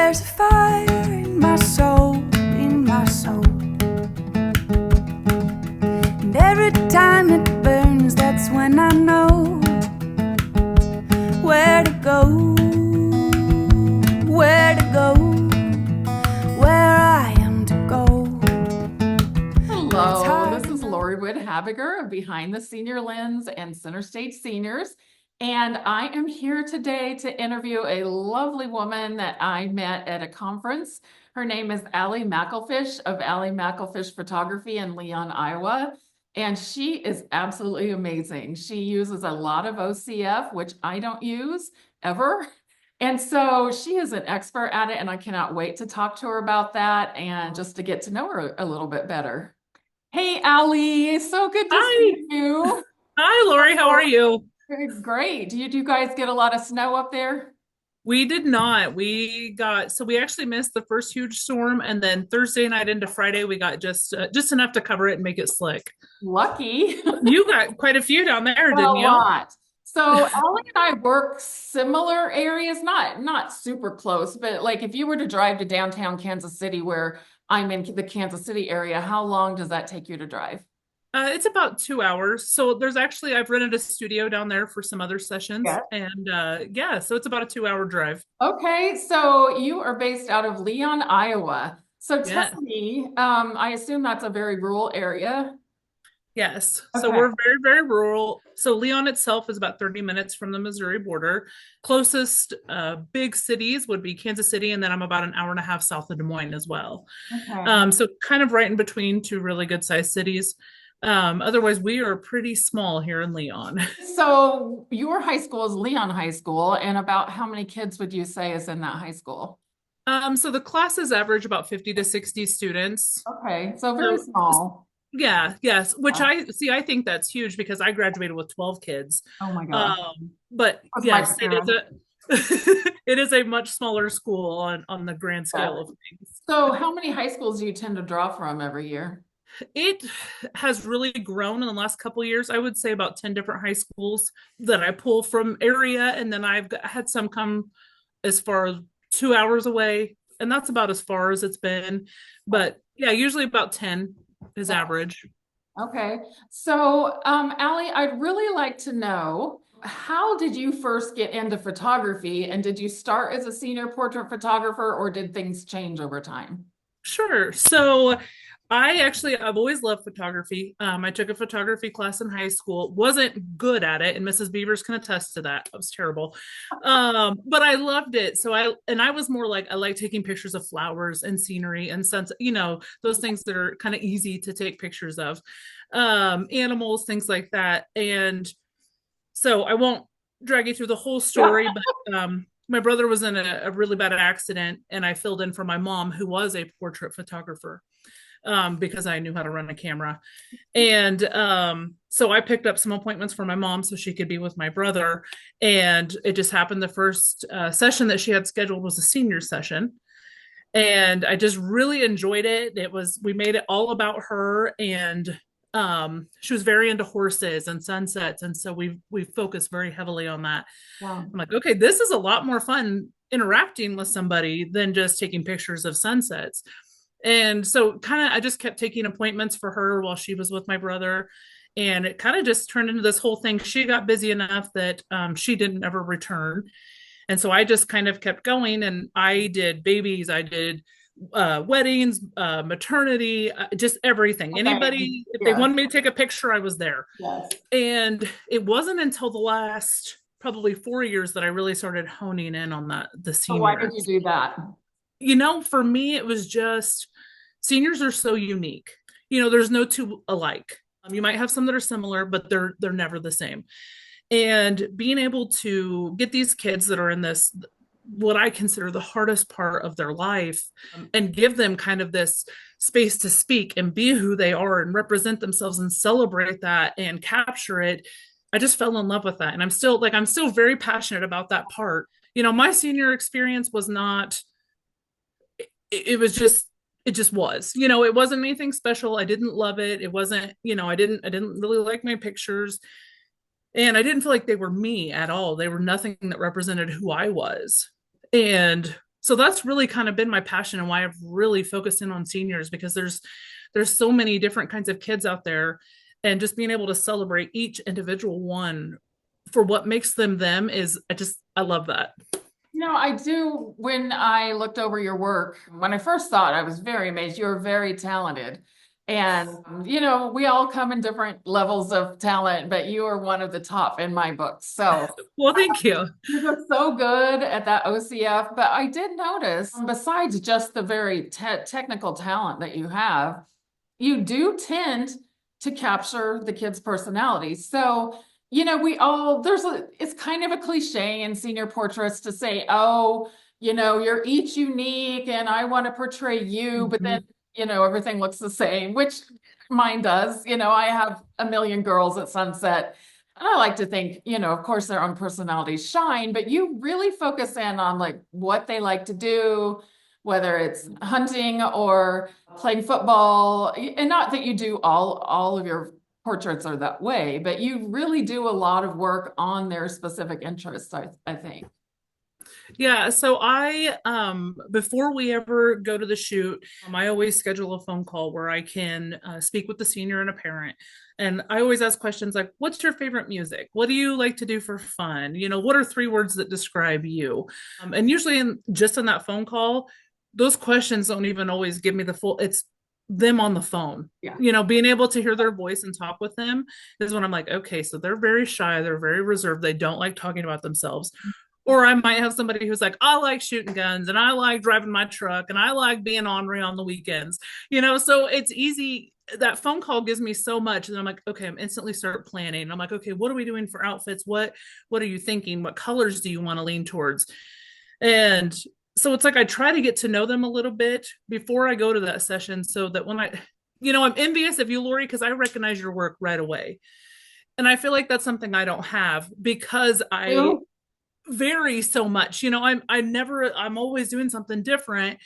There's a fire in my soul, in my soul. And every time it burns, that's when I know where to go, where to go, where I am to go. Hello, this is Lori Wood Habiger of Behind the Senior Lens and Center Stage Seniors. And I am here today to interview a lovely woman that I met at a conference. Her name is Ally McElfish of Ally McElfish Photography in Leon, Iowa. And she is absolutely amazing. She uses a lot of OCF, which I don't use ever. And so she is an expert at it, and I cannot wait to talk to her about that and just to get to know her a little bit better. Hey, Ally, so good to Hi. see you. Hi, Lori. How are you? Great. Do you guys get a lot of snow up there? We did not. We actually missed the first huge storm, and then Thursday night into Friday, we got just enough to cover it and make it slick. Lucky. You got quite a few down there, A didn't you? lot. So Ally and I work similar areas, not super close, but like if you were to drive to downtown Kansas City, where I'm in the Kansas City area, how long does that take you to drive? It's about 2 hours. So I've rented a studio down there for some other sessions, Yeah. and yeah, so it's about a 2 hour drive. Okay, so you are based out of Leon, Iowa. So tell Yeah. me, I assume that's a very rural area. Yes. So Okay. we're very, very rural. So Leon itself is about 30 minutes from the Missouri border. Closest big cities would be Kansas City, and then I'm about an hour and a half south of Des Moines as well. Okay. So kind of right in between two really good sized cities. Otherwise, we are pretty small here in Leon. So your high school is Leon High School, and about how many kids would you say is in that high school? So the classes average about 50 to 60 students. Okay, so very So small. yeah, yes, which Yeah. I see. I think that's huge because I graduated with 12 kids. Oh my gosh. But That's my yes, it is parents. it is a much smaller school on the grand Yeah. scale of things. So how many high schools do you tend to draw from every year? It has really grown in the last couple of years. I would say about 10 different high schools that I pull from area, and then had some come as far as 2 hours away, and that's about as far as it's been. But yeah, usually about 10 is average. Okay, so Allie, I'd really like to know, how did you first get into photography, and did you start as a senior portrait photographer, or did things change over time? Sure. So I've always loved photography. I took a photography class in high school, wasn't good at it, and Mrs. Beavers can attest to that. I was terrible. But I loved it. I was more like, I like taking pictures of flowers and scenery and sense, those things that are kind of easy to take pictures of, animals, things like that. And so I won't drag you through the whole story, but my brother was in a really bad accident, and I filled in for my mom, who was a portrait photographer, because I knew how to run a camera. And so I picked up some appointments for my mom so she could be with my brother. And it just happened the first session that she had scheduled was a senior session. And I just really enjoyed it. We made it all about her. And she was very into horses and sunsets. And so we focused very heavily on that. Wow. I'm like, okay, this is a lot more fun interacting with somebody than just taking pictures of sunsets. And so I just kept taking appointments for her while she was with my brother. And it kind of just turned into this whole thing. She got busy enough that she didn't ever return. And so I just kind of kept going, and I did babies, I did weddings, maternity, just everything. Okay. Anybody, if they Yes. wanted me to take a picture, I was there. Yes. And it wasn't until the last probably 4 years that I really started honing in on the So why did you seniors. do that? For me, it was just seniors are so unique. There's no two alike. You might have some that are similar, but they're never the same. And being able to get these kids that are in this, what I consider the hardest part of their life, and give them kind of this space to speak and be who they are and represent themselves and celebrate that and capture it. I just fell in love with that. And I'm still very passionate about that part. My senior experience was not, it was just, it just was, it wasn't anything special. I didn't love it. It wasn't, I didn't really like my pictures, and I didn't feel like they were me at all. They were nothing that represented who I was. And So that's really kind of been my passion and why I've really focused in on seniors, because there's so many different kinds of kids out there, and just being able to celebrate each individual one for what makes them them is I love that. I do. When I looked over your work, when I first saw it, I was very amazed. You're very talented. And, we all come in different levels of talent, but you are one of the top in my book. So Well, thank you. you look so good at that OCF. But I did notice, besides just the very technical talent that you have, you do tend to capture the kids' personalities. So, it's kind of a cliche in senior portraits to say, oh, you're each unique and I want to portray you, but then, everything looks the same, which mine does. I have a million girls at Sunset. And I like to think, of course, their own personalities shine, but you really focus in on like what they like to do, whether it's hunting or playing football. And not that you do all of your portraits are that way, but you really do a lot of work on their specific interests, I think. Yeah, so I before we ever go to the shoot, I always schedule a phone call where I can speak with the senior and a parent. And I always ask questions like, what's your favorite music? What do you like to do for fun? What are 3 words that describe you? And usually just in that phone call, those questions don't even always give me the full, it's them on the phone. Yeah. Being able to hear their voice and talk with them is when I'm like, okay, so they're very shy, they're very reserved, they don't like talking about themselves. Or I might have somebody who's like, I like shooting guns and I like driving my truck and I like being ornery on the weekends. So it's easy. That phone call gives me so much. And I'm like, okay, I'm instantly start planning. And I'm like, okay, what are we doing for outfits? What are you thinking? What colors do you want to lean towards? And so it's like I try to get to know them a little bit before I go to that session, so that when I'm envious of you, Lori, because I recognize your work right away. And I feel like that's something I don't have because I vary so much. I'm always doing something different.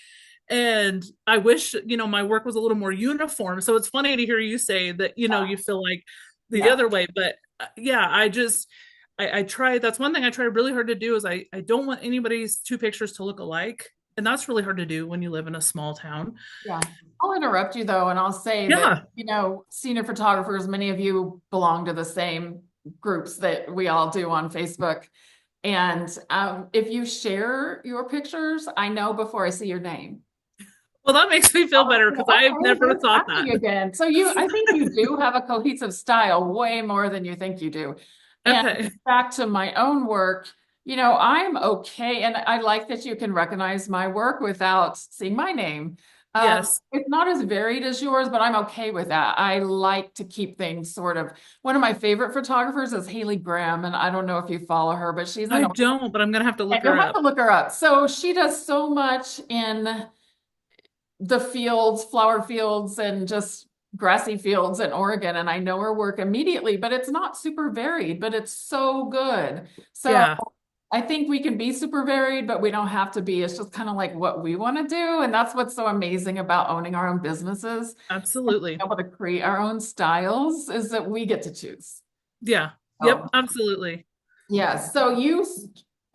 And I wish, my work was a little more uniform. So it's funny to hear you say that, you feel like the other way. But yeah, I try. That's one thing I try really hard to do is I don't want anybody's 2 pictures to look alike. And that's really hard to do when you live in a small town. Yeah. I'll interrupt you though, and I'll say that, senior photographers, many of you belong to the same groups that we all do on Facebook. And if you share your pictures, I know before I see your name. Well, that makes me feel better because I've never thought that. Again. So I think you do have a cohesive style way more than you think you do. Okay. And back to my own work, I'm okay. And I like that you can recognize my work without seeing my name. Yes. It's not as varied as yours, but I'm okay with that. I like to keep things sort of, one of my favorite photographers is Haley Graham. And I don't know if you follow her, but I don't, but I'm going to have to look her up. You'll have to look her up. So she does so much in the fields, flower fields, and just grassy fields in Oregon. And I know her work immediately, but it's not super varied, but it's so good. So yeah. I think we can be super varied, but we don't have to be. It's just kind of like what we want to do. And that's what's so amazing about owning our own businesses. Absolutely. Being able to create our own styles is that we get to choose. Yeah. Yep. Absolutely. Yeah. So you,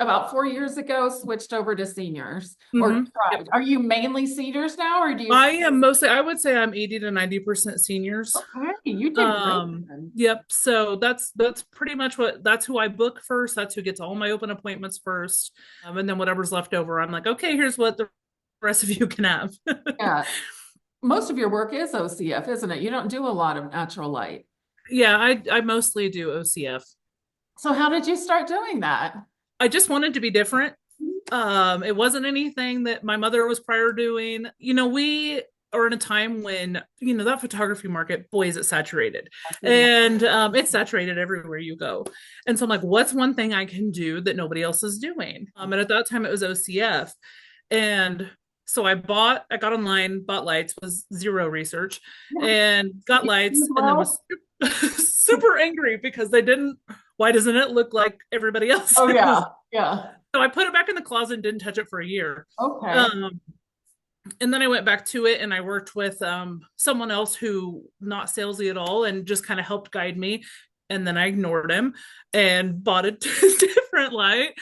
about 4 years ago, switched over to seniors or tried. Yep. Are you mainly seniors now, or do you? I am mostly, I would say I'm 80 to 90% seniors. Okay, you did great. Yep. So that's pretty much that's who I book first. That's who gets all my open appointments first. And then whatever's left over, I'm like, okay, here's what the rest of you can have. Yeah. Most of your work is OCF, isn't it? You don't do a lot of natural light. Yeah, I mostly do OCF. So how did you start doing that? I just wanted to be different. It wasn't anything that my mother was prior doing. We are in a time when, that photography market, boy, is it saturated. And it's saturated everywhere you go. And so I'm like, what's one thing I can do that nobody else is doing? And at that time it was OCF. And so I got online, bought lights, was zero research, and got lights, and then was super angry because why doesn't it look like everybody else? Oh yeah. Yeah. So I put it back in the closet and didn't touch it for a year. Okay. And then I went back to it and I worked with someone else who not salesy at all and just kind of helped guide me. And then I ignored him and bought a different light,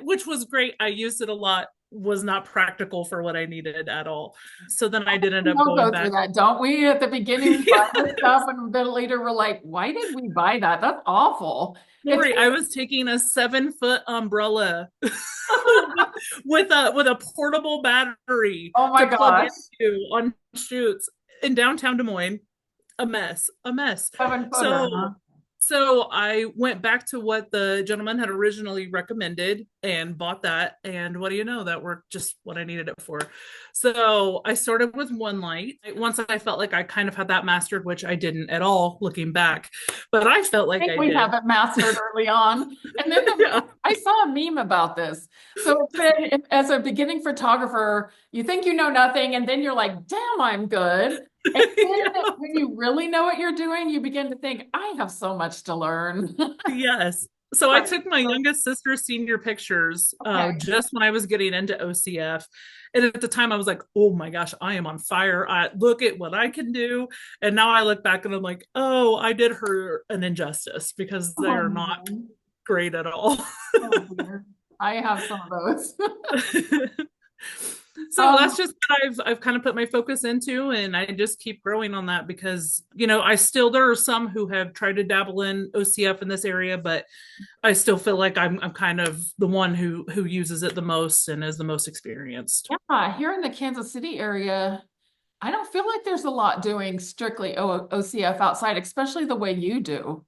which was great. I used it a lot was not practical for what I needed at all. So then I did end We up all going go through back. that, don't we? At the beginning, we buy this Yes. stuff, and then later we're like, why did we buy that? That's awful. It's Lori, I was taking a 7-foot umbrella with a portable battery oh my to plug gosh, into on shoots in downtown Des Moines. A mess. 7 footer, So huh? so I went back to what the gentleman had originally recommended and bought that. And what do you know? That worked just what I needed it for. So I started with one light. Once I felt like I kind of had that mastered, which I didn't at all looking back, but I felt I like think I we did. have it mastered early on. And then Yeah. I saw a meme about this. So it said, as a beginning photographer, you think you know nothing, and then you're like, damn, I'm good. And then Yeah. when you really know what you're doing, you begin to think, I have so much to learn. Yes. So I Right. took my youngest sister's senior pictures Okay. just when I was getting into OCF. And at the time, I was like, oh my gosh, I am on fire. Look at what I can do. And now I look back and I'm like, oh, I did her an injustice because they Oh, are not man. great at all. Oh, dear. I have some of those. So that's just what I've kind of put my focus into, and I just keep growing on that because there are some who have tried to dabble in OCF in this area, but I still feel like I'm kind of the one who uses it the most and is the most experienced. Yeah, here in the Kansas City area, I don't feel like there's a lot doing strictly OCF outside, especially the way you do.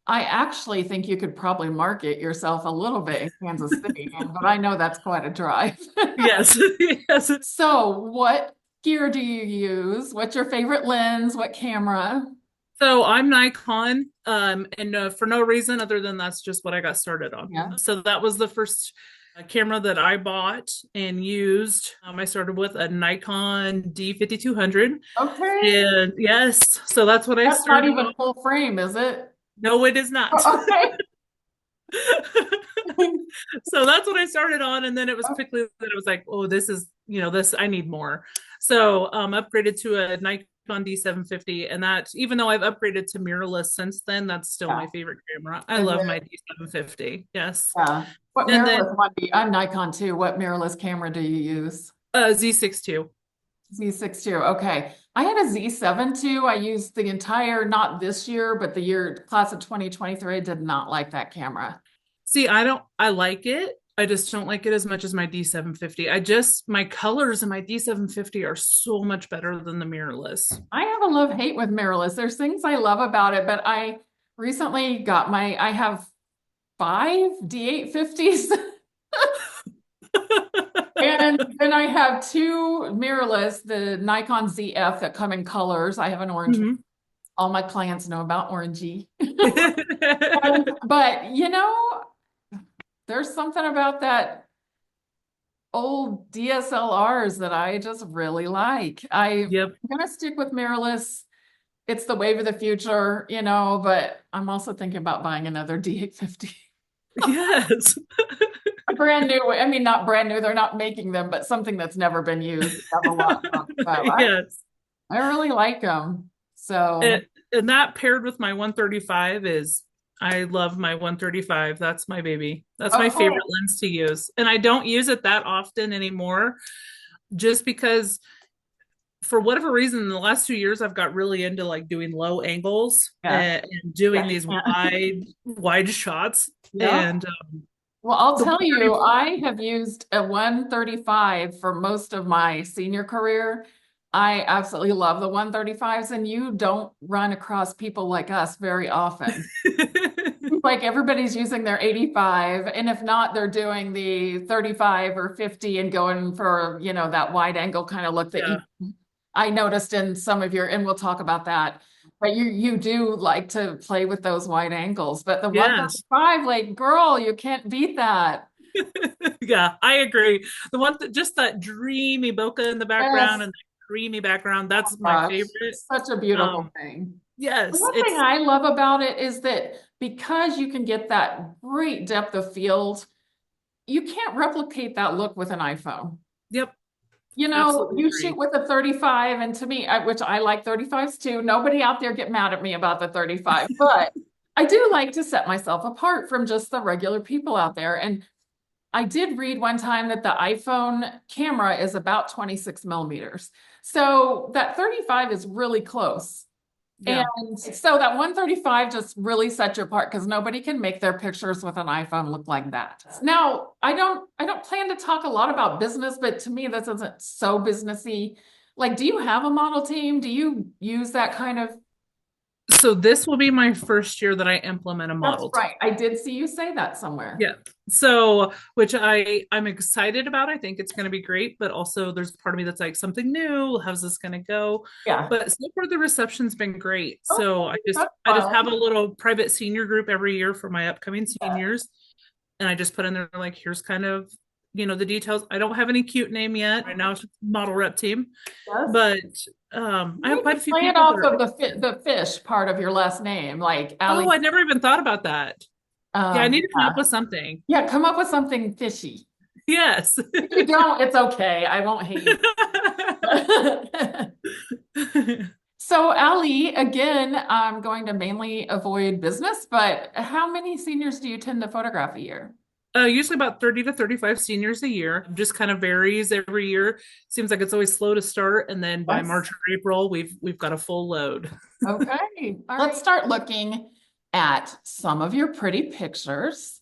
I actually think you could probably market yourself a little bit in Kansas City, but I know that's quite a drive. Yes, yes. So, what gear do you use? What's your favorite lens? What camera? So I'm Nikon, and for no reason other than that's just what I got started on. Yeah. So that was the first camera that I bought and used. I started with a Nikon D5200, Okay. and yes, so that's what I That's not started even on. full frame, is it? No, it is not. Okay. So that's what I started on, and then it was quickly that it was like, oh, this is this I need more. So upgraded to a Nikon D750, and that even though I've upgraded to mirrorless since then, that's still Yeah. my favorite camera. I Is love it? my D750. Yes, Yeah. What and then mirrorless one do you, I'm Nikon too. What mirrorless camera do you use? Z6 II. Z6 too. Okay. I had a Z7 too. I used the entire, not this year, but the year class of 2023. I did not like that camera. See, I like it. I just don't like it as much as my D750. My colors in my D750 are so much better than the mirrorless. I have a love-hate with mirrorless. There's things I love about it, but I recently I have 5 D850s. And then I have 2 mirrorless, the Nikon ZF that come in colors. I have an orange one. Mhm. All my clients know about orangey. But there's something about that old DSLRs that I just really like. I'm Yep. gonna stick with mirrorless. It's the wave of the future, but I'm also thinking about buying another D850. Yes. A brand new, I mean, not brand new, they're not making them, but something that's never been used. Have a lot of them. So Yes. I really like them. So And that paired with my 135 I love my 135. That's my baby. That's my okay. favorite lens to use. And I don't use it that often anymore just because for whatever reason in the last 2 years I've got really into like doing low angles Yeah. and doing Yeah. these wide shots. Yeah. And Well, I'll the tell you, 135 I have used a 135 for most of my senior career. I absolutely love the 135s, and you don't run across people like us very often. Like everybody's using their 85, and if not, they're doing the 35 or 50 and going for, that wide angle kind of look that Yeah. I noticed in some of your, and we'll talk about that. But you do like to play with those wide angles, but the Yes. 135, like, girl, you can't beat that. Yeah, I agree. The one just that dreamy bokeh in the background Yes. and the creamy background, that's my Gosh, favorite. such a beautiful Um, thing. The yes, one thing I love about it is that because you can get that great depth of field, you can't replicate that look with an iPhone. yep, You absolutely shoot agree. with a 35, and to me, which I like 35s too. Nobody out there get mad at me about the 35, but I do like to set myself apart from just the regular people out there. And I did read one time that the iPhone camera is about 26 millimeters. So that 35 is really close. Yeah. And so that 135 just really sets you apart because nobody can make their pictures with an iPhone look like that. Now, I don't plan to talk a lot about business, but to me, this isn't so businessy. Like, do you have a model team? Do you use that kind of? So this will be my first year that I implement a That's model team. right. I did see you say that somewhere. Yeah. So, which I'm excited about. I think it's going to be great, but also there's part of me that's like something new. How's this going to go? Yeah. But so far the reception's been great. So Okay, that's I just have fun. a little private senior group every year for my upcoming seniors, and I just put in there like here's kind of the details. I don't have any cute name yet. Right now it's just model rep team, Yes. but I have Maybe quite a few play it people that off are. of the fish part of your last name, like Ally. Oh, I never even thought about that. Yeah, I need to come up Yeah. with something. Yeah, come up with something fishy. Yes. If you don't, it's okay. I won't hate you. So, Ally, again, I'm going to mainly avoid business, but how many seniors do you tend to photograph a year? Usually about 30 to 35 seniors a year. Just kind of varies every year. Seems like it's always slow to start, and then by Yes. March or April, we've got a full load. Okay. Let's start looking at some of your pretty pictures.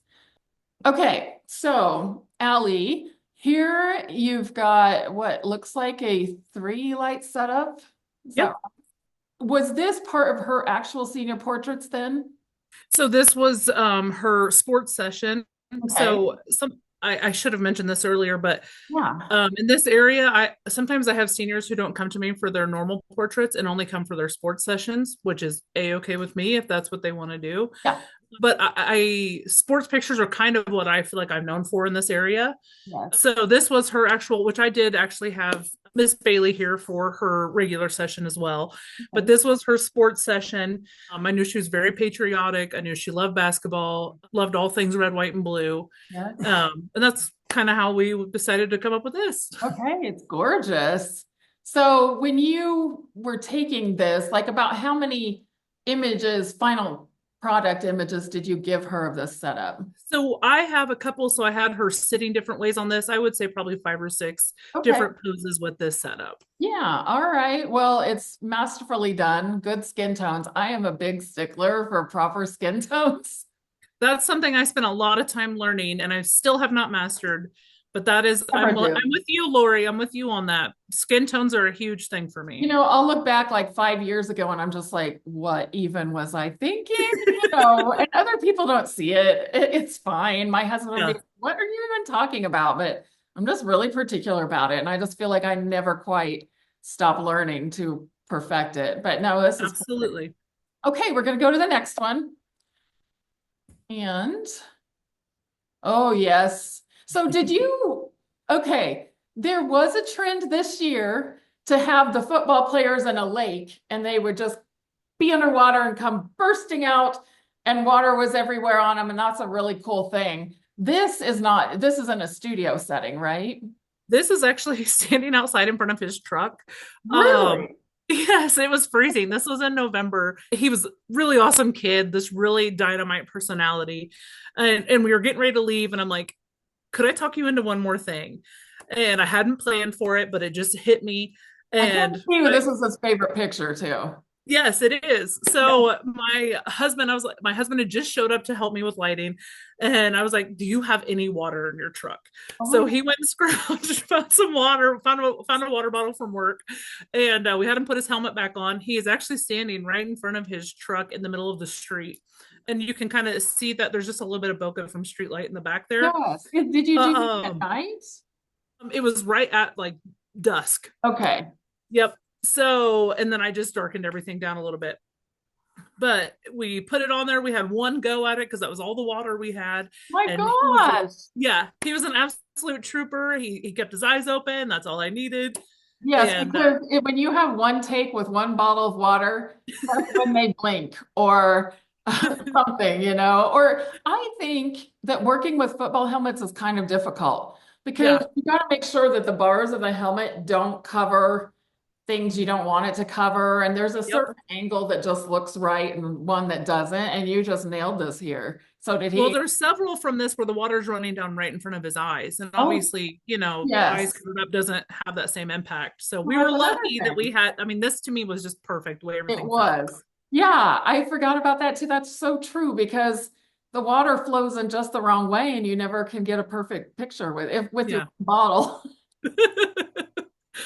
Okay, so Ally, here you've got what looks like a 3 light setup. Is that Yep. Was this part of her actual senior portraits then? So this was her sports session. Okay. So I should have mentioned this earlier, but Yeah. in this area, I sometimes I have seniors who don't come to me for their normal portraits and only come for their sports sessions, which is a-okay with me if that's what they want to do. Yeah. But sports pictures are kind of what I feel like I'm known for in this area. Yes. So this was her actual, which I did actually have Miss Bailey here for her regular session as well. But this was her sports session. I knew she was very patriotic. I knew she loved basketball, loved all things red, white, and blue. Yeah. And that's kind of how we decided to come up with this. Okay, it's gorgeous. So when you were taking this, like about how many images, final product images did you give her of this setup? So I have a couple. So I had her sitting different ways on this. I would say probably 5 or 6 Okay. different poses with this setup. Yeah, all right. Well, it's masterfully done. Good skin tones. I am a big stickler for proper skin tones. That's something I spent a lot of time learning and I still have not mastered. But that is, Never I'm do. with you, Lori. I'm with you on that. Skin tones are a huge thing for me. I'll look back like 5 years ago and I'm just like, what even was I thinking? And other people don't see it. It's fine. My husband will Yeah, be, what are you even talking about? But I'm just really particular about it. And I just feel like I never quite stop learning to perfect it. But no, this is perfect. absolutely. Okay, we're going to go to the next one. And oh, yes. So okay, there was a trend this year to have the football players in a lake and they would just be underwater and come bursting out and water was everywhere on them. And that's a really cool thing. This isn't a studio setting, right? This is actually standing outside in front of his truck. Really? Yes, it was freezing. This was in November. He was a really awesome kid, this really dynamite personality. And we were getting ready to leave, and I'm like, could I talk you into one more thing? And I hadn't planned for it, but it just hit me. I And guarantee you this is his favorite picture too. yes, it is. So my husband, my husband had just showed up to help me with lighting. And I was like, do you have any water in your truck? So he went and scrounged, found some water, found a water bottle from work. And we had him put his helmet back on. He is actually standing right in front of his truck in the middle of the street. And you can kind of see that there's just a little bit of bokeh from street light in the back there. Yes. Did you do that at night? It was right at like dusk. Okay. Yep. So, and then I just darkened everything down a little bit. But we put it on there. We had one go at it because that was all the water we had. My And gosh. he was an absolute trooper. He kept his eyes open. That's all I needed. Yes, And because when you have one take with one bottle of water, that's when they blink or something, Or I think that working with football helmets is kind of difficult because yeah, you got to make sure that the bars of the helmet don't cover things you don't want it to cover. And there's a yep. certain angle that just looks right and one that doesn't. And you just nailed this here. So did Well, he? there's several from this where the water's running down right in front of his eyes. And Oh, obviously, eyes yes. covered up doesn't have that same impact. So we Well, were that's another lucky that thing. we had, I mean, this to me was just perfect the way It everything felt. was. Yeah, I forgot about that too. That's so true because the water flows in just the wrong way and you never can get a perfect picture with your Yeah. bottle.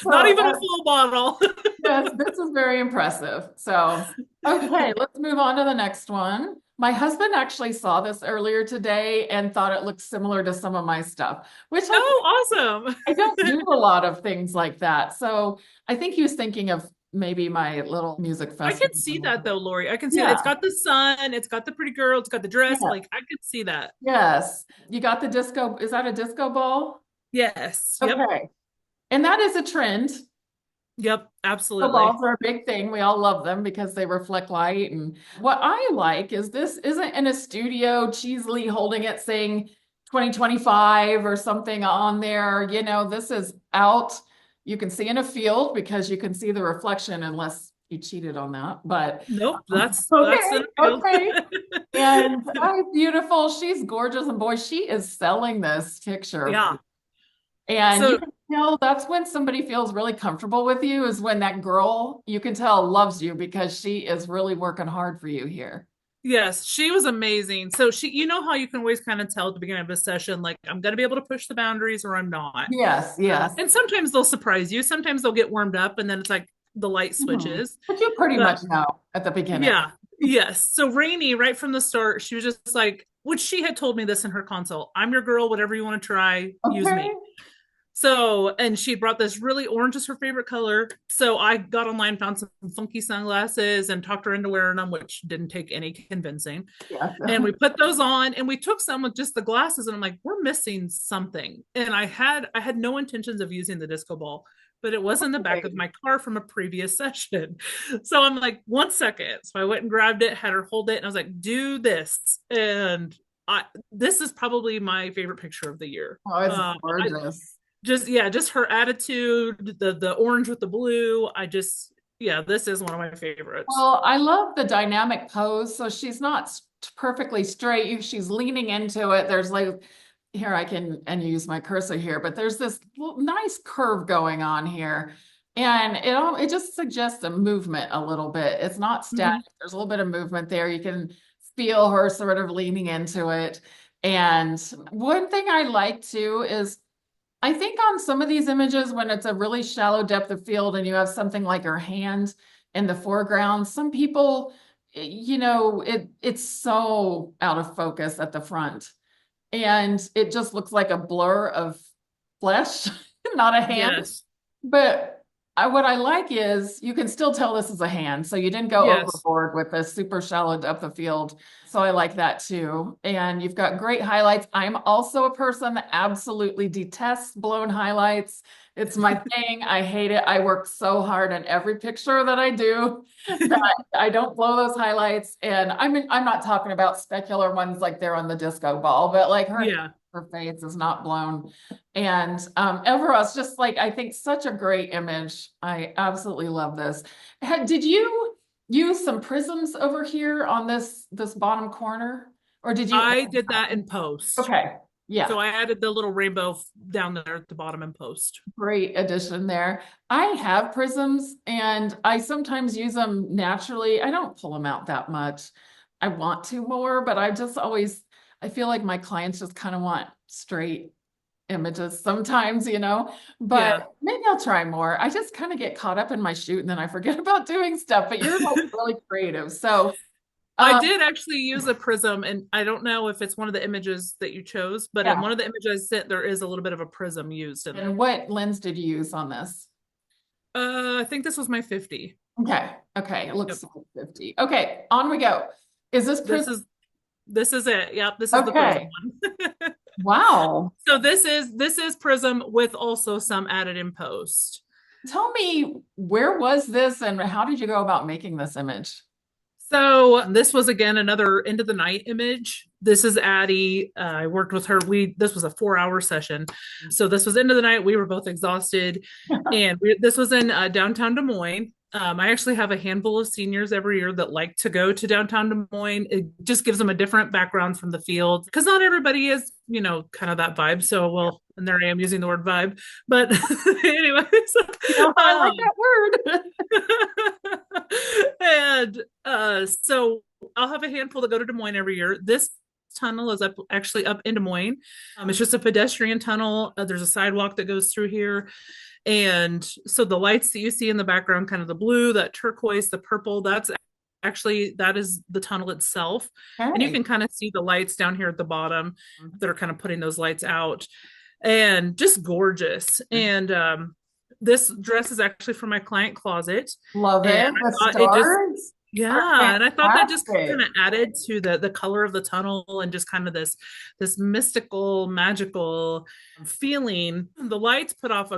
Not So even a full bottle. yes, this is very impressive. So, okay, let's move on to the next one. My husband actually saw this earlier today and thought it looked similar to some of my stuff, which Oh, awesome. I don't do a lot of things like that. So I think he was thinking of maybe my little music I can festival. see that though, Lori. I can see that. It's Yeah, got the sun, it's got the pretty girl, it's got the dress. yeah, Like I can see that. yes. You got the disco. Is that a disco ball? Yes. Yep. Okay. And that is a trend. Yep. The Absolutely. balls are a big thing. We all love them because they reflect light. And what I like is this isn't in a studio cheesily holding it saying 2025 or something on there. This is out. You can see in a field because you can see the reflection unless you cheated on that. But Nope. That's okay, in a field. okay. And oh, beautiful. She's gorgeous. And boy, she is selling this picture. Yeah. And you So can tell that's when somebody feels really comfortable with you, is when that girl, you can tell, loves you because she is really working hard for you here. yes, she was amazing. So you know how you can always kind of tell at the beginning of a session, like I'm going to be able to push the boundaries or I'm not. Yes, yes. And sometimes they'll surprise you. Sometimes they'll get warmed up and then it's like the light Mhm. switches. But you pretty But much know at the beginning. yeah, yes. So Rainey, right from the start, she was just like, which she had told me this in her consult. I'm your girl, whatever you want to try, use Okay. me. So, and she brought this really orange is her favorite color. So I got online, found some funky sunglasses and talked her into wearing them, which didn't take any convincing. Yes. And we put those on and we took some with just the glasses and I'm like, we're missing something. And I had no intentions of using the disco ball, but it was in the back Okay. of my car from a previous session. So I'm like, 1 second. So I went and grabbed it, had her hold it, and I was like, do this. And this is probably my favorite picture of the year. Oh, it's I gorgeous. just her attitude, the orange with the blue. Yeah, this is one of my favorites. Well, I love the dynamic pose. So she's not perfectly straight. She's leaning into it. There's like, here I can and use my cursor here, but there's this nice curve going on here. And it just suggests a movement a little bit. It's not static. Mhm. There's a little bit of movement there. You can feel her sort of leaning into it. And one thing I like too is I think on some of these images, when it's a really shallow depth of field and you have something like her hand in the foreground, some people, it's so out of focus at the front. And it just looks like a blur of flesh, not a hand. Yes. But what I like is you can still tell this is a hand. So you didn't go Yes. overboard with a super shallow depth of field. So I like that too. And you've got great highlights. I'm also a person that absolutely detests blown highlights. It's my thing. I hate it. I work so hard on every picture that I do that I don't blow those highlights. And I'm not talking about specular ones like they're on the disco ball, but like Yeah. her face is not blown. And Everest, just like I think such a great image. I absolutely love this. Did you use some prisms over here on this bottom corner? Or did you I did that in post. okay. Yeah, So I added the little rainbow down there at the bottom in post. great addition there. I have prisms and I sometimes use them naturally. I don't pull them out that much. I want to more, but I feel like my clients just kind of want straight images sometimes, but Yeah. maybe I'll try more. I just kind of get caught up in my shoot and then I forget about doing stuff, but you're like really creative. So, I um, did actually use a prism, and I don't know if it's one of the images that you chose, but in yeah. one of the images I sent, there is a little bit of a prism used in it. And what lens did you use on this? I think this was my 50. Okay. Okay. It Yep. looks like 50. Okay. On we go. Is this This prism? is this is it. Yep, this is the prism Okay. one. Wow. So this is prism with also some added in post. Tell me, where was this and how did you go about making this image? So this was again another end of the night image. This is Addie. I worked with her. This was a 4-hour session. So this was end of the night. We were both exhausted, and this was in downtown Des Moines. I actually have a handful of seniors every year that like to go to downtown Des Moines. It just gives them a different background from the field because not everybody is, kind of that vibe. So, well, and there I am using the word vibe. But anyways, I um, like that word. and so I'll have a handful that go to Des Moines every year. This tunnel is actually up in Des Moines. It's just a pedestrian tunnel. There's a sidewalk that goes through here. And so the lights that you see in the background, kind of the blue, that turquoise, the purple, that is the tunnel itself. And you Okay. can kind of see the lights down here at the bottom that are kind of putting those lights out, and just gorgeous. And this dress is actually from my client closet. Love And it. I The thought it just, stars are yeah, and I thought that just kind fantastic. of added to the color of the tunnel and just kind of this mystical, magical feeling. The lights put off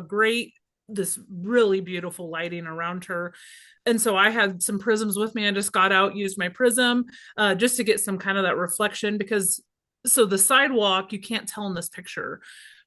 this really beautiful lighting around her. And so I had some prisms with me. I just got out, used my prism just to get some kind of that reflection because so the sidewalk, you can't tell in this picture.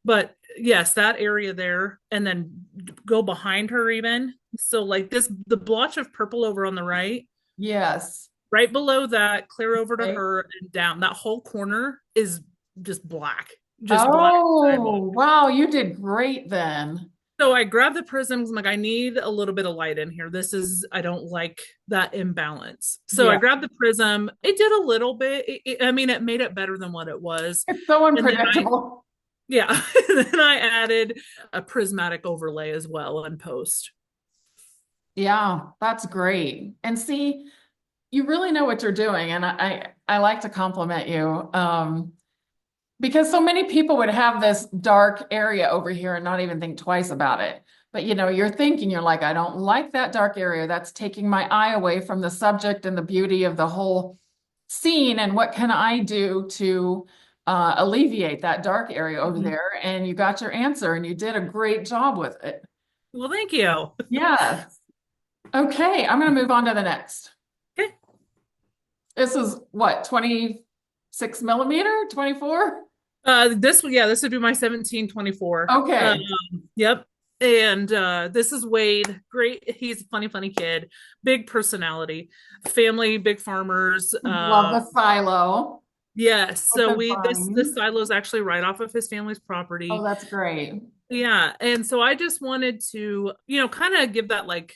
But yes, that area there, and then go behind her even. So like the blotch of purple over on the Yes. right below that, clear over to Okay. her and down. That whole corner is just black sidewalk. Oh, wow. You did great then. So I grabbed the prisms. I'm like, I need a little bit of light in here. I don't like that imbalance. So I Yeah. grabbed the prism. It did a little bit. I mean, it made it better than what it was. It's so And then unpredictable. yeah, and then I added a prismatic overlay as well in post. Yeah, that's great. And see, you really know what you're doing. And I like to compliment you. Because so many people would have this dark area over here and not even think twice about it. But you're thinking, you're like, I don't like that dark area. That's taking my eye away from the subject and the beauty of the whole scene. And what can I do to alleviate that dark area over Mhm. there? And you got your answer and you did a great job with it. Well, thank you. Yeah. Okay, I'm going to move on to the next. Okay. This is what, 26 millimeter, 24? This would be my 1724. Okay. Yep. And this is Wade. Great. He's a funny kid. Big personality. Family, big farmers. Love the silo. Yes. With So the this vines. silo is actually right off of his family's Oh, property. that's great. Yeah. And so I just wanted to, kind of give that like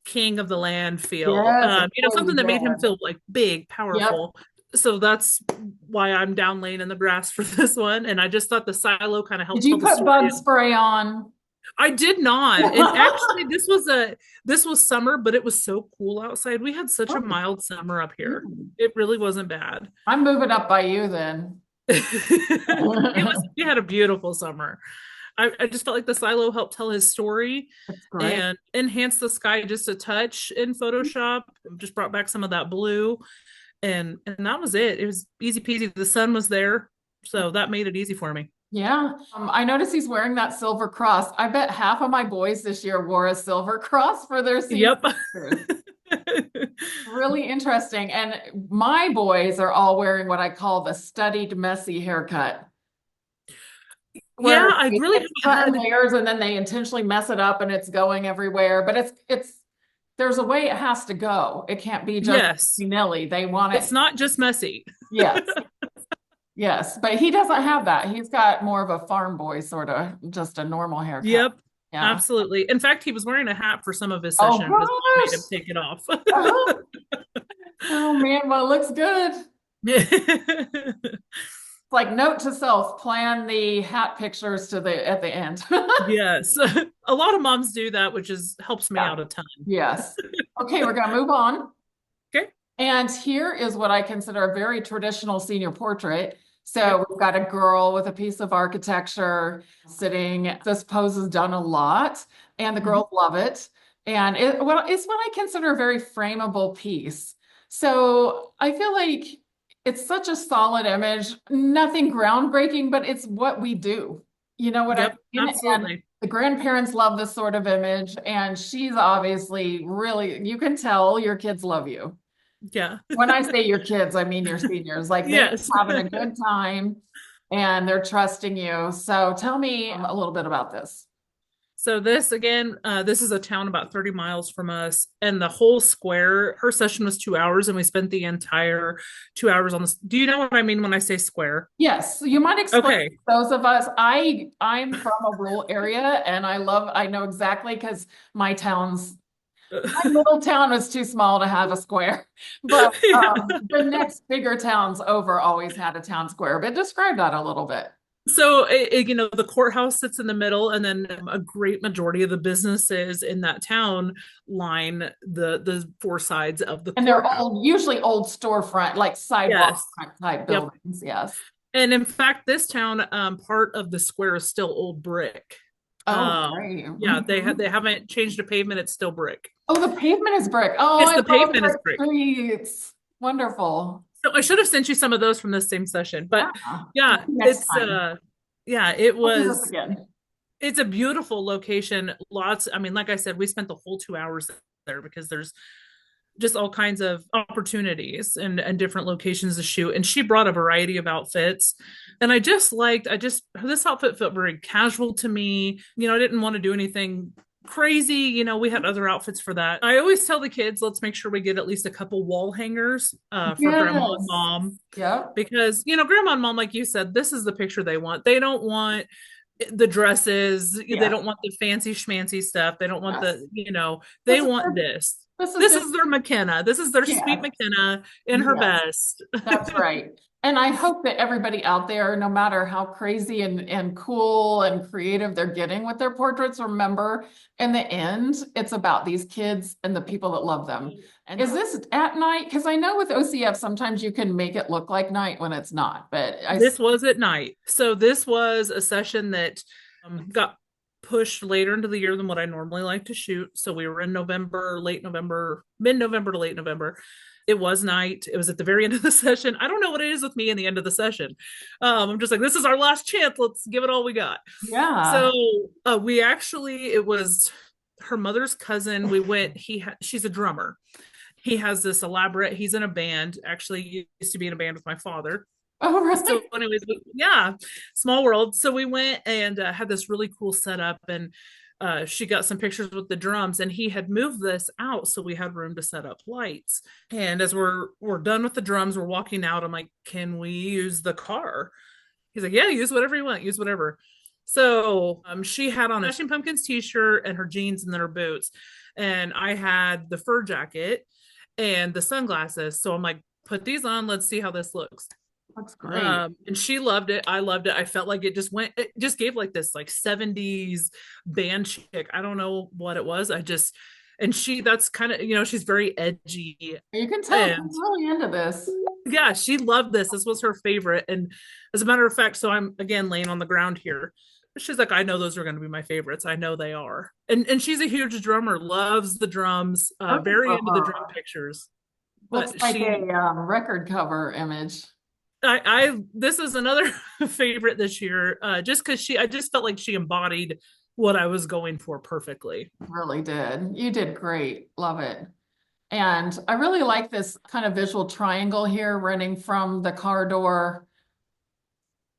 king of the land feel. Yes, of course you Something that made him did. feel like big, Yep. powerful. So that's why I'm down laying in the grass for this one. And I just thought the silo kind of Did helped tell you the put story. bug spray on? I did not. And actually this was summer, but it was so cool outside. We had such a Oh, mild summer up here. mm. It really wasn't bad. I'm moving up by you then. We had a beautiful summer. I just felt like the silo helped tell his story That's great. and enhance the sky just a touch in Photoshop. Just brought back some of that blue, and that was it. It was easy peasy. The sun was there, so that made it easy for me. Yeah. I noticed he's wearing that silver cross. I bet half of my boys this year wore a silver cross for their senior Yep. pictures. Really interesting. And my boys are all wearing what I call the studied messy haircut. Yeah, Where I they really get haven't certain layers and then they intentionally mess it up and it's going everywhere. But it's there's a way it has to go. It can't be just yes. nilly. They want It's it. not just messy. Yes. Yes. But he doesn't have that. He's got more of a farm boy, sort of just a normal haircut. Yep. Yeah. Absolutely. In fact, he was wearing a hat for some of his Oh sessions. I made him gosh. take it off. Uh-huh. Oh man, well, it looks good. It's like note to self, plan the hat pictures to the at the end. Yes. A lot of moms do that, which helps me Yeah. out a ton. Yes. Okay, we're gonna move on. Okay. And here is what I consider a very traditional senior portrait. So we've got a girl with a piece of architecture sitting. This pose is done a lot, and the girls love it. And it's what I consider a very frameable piece. So I feel like it's such a solid image, nothing groundbreaking, but it's what we do. You know what I Yep. mean? And Absolutely. the grandparents love this sort of image, and she's obviously really, you can tell your kids love you. Yeah. When I say your kids, I mean your seniors. Like they're Yes. having a good time and they're trusting you. So tell me a little bit about this. So this again, this is a town about 30 miles from us, and the whole square, her session was 2 hours, and we spent the entire 2 hours on this. Do you know what I mean when I say square? Yes, so you might explain Okay. to those of us. I'm from a rural area and I know exactly because my little town was too small to have a square. But Yeah. the next bigger towns over always had a town square. But describe that a little bit. So the courthouse sits in the middle, and then a great majority of the businesses in that town line the four sides of the And they're courthouse. usually old storefront, like sidewalk Yes. type Yep. buildings. Yes. And in fact, this town, part of the square is still old brick. Oh, great. Yeah, Mhm. they haven't changed the pavement. It's still brick. Oh, the pavement is brick. Oh, Yes, I the love pavement is brick brick. streets. Wonderful. So I should have sent you some of those from this same session, but Yeah. yeah, Next time. yeah, it We'll do this was again. it's a beautiful location. Lots, I mean, like I said, we spent the whole 2 hours there because there's just all kinds of opportunities and different locations to shoot. And she brought a variety of outfits. And this outfit felt very casual to me. I didn't want to do anything crazy. We had other outfits for that. I always tell the kids, let's make sure we get at least a couple wall hangers for grandma and Yes. mom. Yep. Because, grandma and mom, like you said, this is the picture they want. They don't want the dresses. They Yeah. don't want the fancy schmancy stuff. They don't want Yes. they This is want their, this. this is This their, is their McKenna. This is their sweet yes. McKenna in her Yes. best. That's right. And I hope that everybody out there, no matter how crazy and cool and creative they're getting with their portraits, remember in the end, it's about these kids and the people that love them. And is this at night? Because I know with OCF, sometimes you can make it look like night when it's not, but This was at night. So this was a session that got pushed later into the year than what I normally like to shoot. So we were in November, late November, mid-November to late November. It was night. It was at the very end of the session. I don't know what it is with me in the end of the session. I'm just like, this is our last chance. Let's give it all we got. yeah. So it was her mother's cousin. She's a drummer. He has this elaborate, he's in a band, actually used to be in a band with my father. Oh, So really? anyways, yeah, small world. So we went and had this really cool setup, and she got some pictures with the drums, and he had moved this out so we had room to set up lights. And as we're done with the drums, we're walking out. I'm like, can we use the car? He's like, yeah, use whatever you want, use whatever. So she had on a Smashing Pumpkins t-shirt and her jeans and then her boots, and I had the fur jacket and the sunglasses. So I'm like, put these on, let's see how this looks. Looks great. And she loved it. I loved it. I felt like it just gave like this like 70s band chick. I don't know what it was. And that's kind of, she's very edgy. You can tell And she's really into this. yeah, she loved this. This was her favorite. And as a matter of fact, so I'm again laying on the ground here. She's like, I know those are going to be my favorites. I know they are. And she's a huge drummer, loves the drums, Perfect very for into the her. drum pictures. Looks But like a record cover image. this is another favorite this year, just because I just felt like she embodied what I was going for perfectly. Really did. You did great. Love it. And I really like this kind of visual triangle here running from the car door.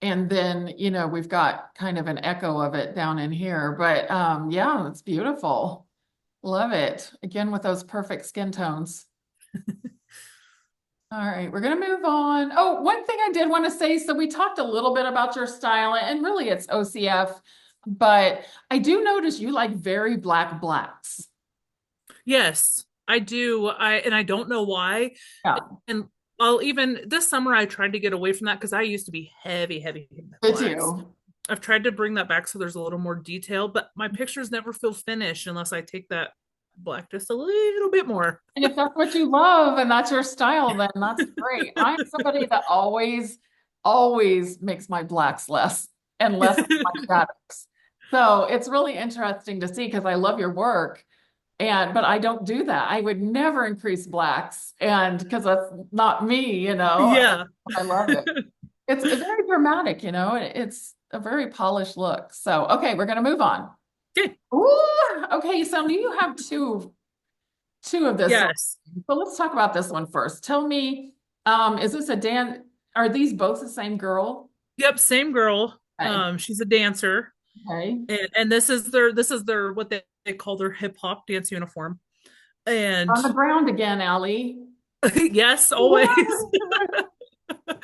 And then, we've got kind of an echo of it down in here. But yeah, it's beautiful. Love it. Again, with those perfect skin tones. All right, we're going to move on. Oh, one thing I did want to say, so we talked a little bit about your style, and really it's OCF, but I do notice you like very black blacks. Yes, I do. I don't know why. Yeah. And even this summer I tried to get away from that because I used to be heavy Did blacks. you? I've tried to bring that back so there's a little more detail, but my pictures never feel finished unless I take that black just a little bit more. And if that's what you love and that's your style, then that's great. I'm somebody that always makes my blacks less and less of my shadows. So it's really interesting to see because I love your work. But I don't do that. I would never increase blacks. And because that's not me, Yeah. I love it. It's very dramatic, it's a very polished look. So, okay, we're going to move on. Okay. Ooh, okay, so you have two of this. Yes. So let's talk about this one first. Tell me, is this are these both the same girl? Yep, same girl. Okay. She's a dancer. Okay. And this is their what they call their hip hop dance uniform. And On the ground again, Allie. yes, always.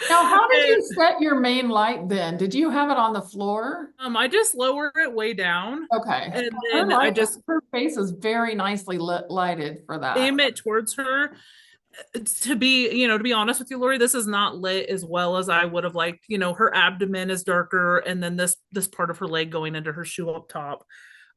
Now, how did And, you set your main light then? Did you have it on the floor? I just lower it way down, Okay. and Her then I light, just her face is very nicely lighted for that. aim it towards her. To be, to be honest with you, Lori, this is not lit as well as I would have liked. Her abdomen is darker, and then this part of her leg going into her shoe up top.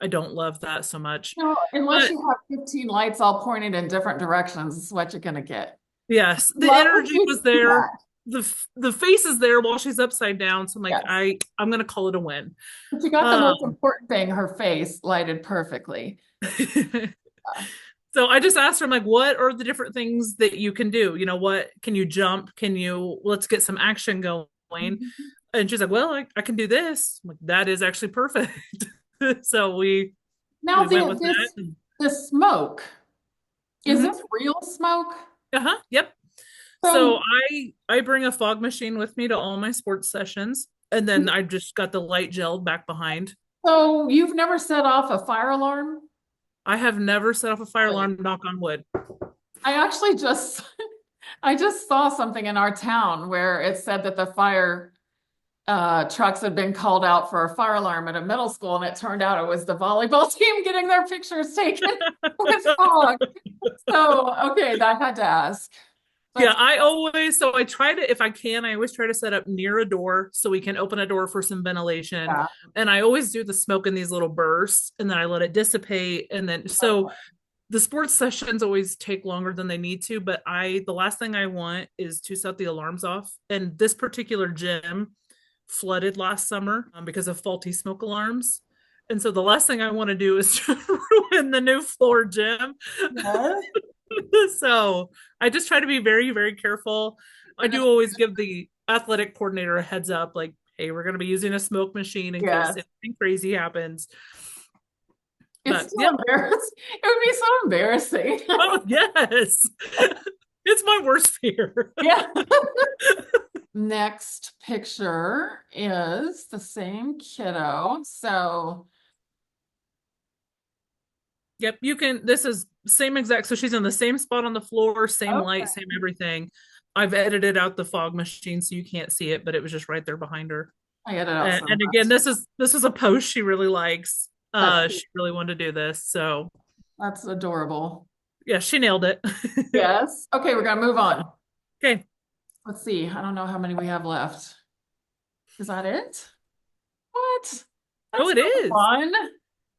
I don't love that so much. No, unless But you have 15 lights all pointed in different directions, is what you're gonna get. yes, the Love when energy you was do there. that. The face is there while she's upside down. So I'm like, Yes. I'm gonna call it a win. But you got the most Um, important thing, her face lighted perfectly. so I just asked her, I'm like, what are the different things that you can do? What can you jump? Let's get some action going. And she's like, well, I can do this. I'm like, that is actually perfect. So Now, we went with this that. the smoke, is Mhm. this real smoke? Uh-huh. Yep. So So, I bring a fog machine with me to all my sports sessions, and then I just got the light gelled back behind. so you've never set off a fire alarm? I have never set off a fire Really? alarm, knock on wood. I actually just I just saw something in our town where it said that the fire trucks had been called out for a fire alarm at a middle school, and it turned out it was the volleyball team getting their pictures taken with fog. So, okay, I had to ask. Yeah, That's I try to, if I can, I always try to set up near a door so we can open a door for some ventilation. yeah. And I always do the smoke in these little bursts, and then I let it dissipate. And then, so the sports sessions always take longer than they need to, but the last thing I want is to set the alarms off. And this particular gym flooded last summer because of faulty smoke alarms. And so the last thing I want to do is to ruin the new floor gym. Yes. So I just try to be very, very careful. I do always give the athletic coordinator a heads up, like, hey, we're going to be using a smoke machine in case Yes. anything crazy happens. It's But still yeah, embarrassing. It would be so embarrassing. oh yes, it's my worst fear. Yeah. Next picture is the same kiddo. So, Yep, you can. This is same exact. So she's in the same spot on the floor, same okay, light, same everything. I've edited out the fog machine so you can't see it, but it was just right there behind her. I edit out so And again, much. this is a post she really likes. That's She really wanted to do this, so that's adorable. yeah, she nailed it. Yes. Okay, we're gonna move on. Okay. Let's see. I don't know how many we have left. Is that it? What? Oh, That's it so is. fun.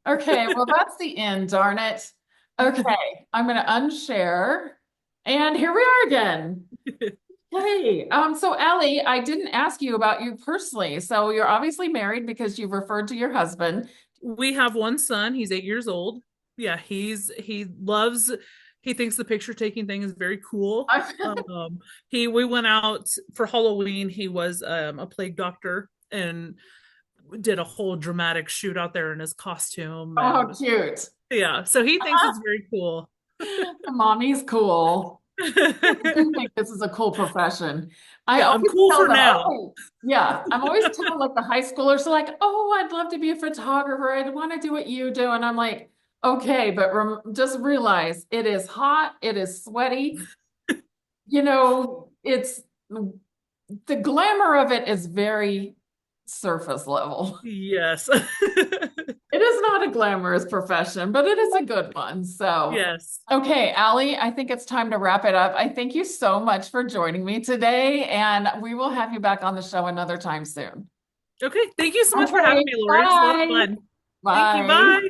Okay, well, that's the end, darn it. Okay, I'm gonna unshare. And here we are again. Hey, so Allie, I didn't ask you about you personally. So you're obviously married because you've referred to your husband. We have one son. He's 8 years old. Yeah, he thinks the picture taking thing is very cool. We went out for Halloween. He was a plague doctor and did a whole dramatic shoot out there in his costume. Oh, And cute. yeah, so he thinks it's very cool. Mommy's cool. I do think this is a cool profession. I Yeah, I'm always cool tell for them, now. oh, yeah, I'm always telling like the high schoolers, like, oh, I'd love to be a photographer. I'd want to do what you do. And I'm like, okay, but just realize it is hot, it is sweaty. It's the glamour of it is very surface level. Yes. It is not a glamorous profession, but it is a good one. So, Yes. okay, Allie, I think it's time to wrap it up. I thank you so much for joining me today, and we will have you back on the show another time soon. Okay. Thank you so much for Okay, having me, Lori. It was a lot of bye. fun. Thank you. Bye. Bye.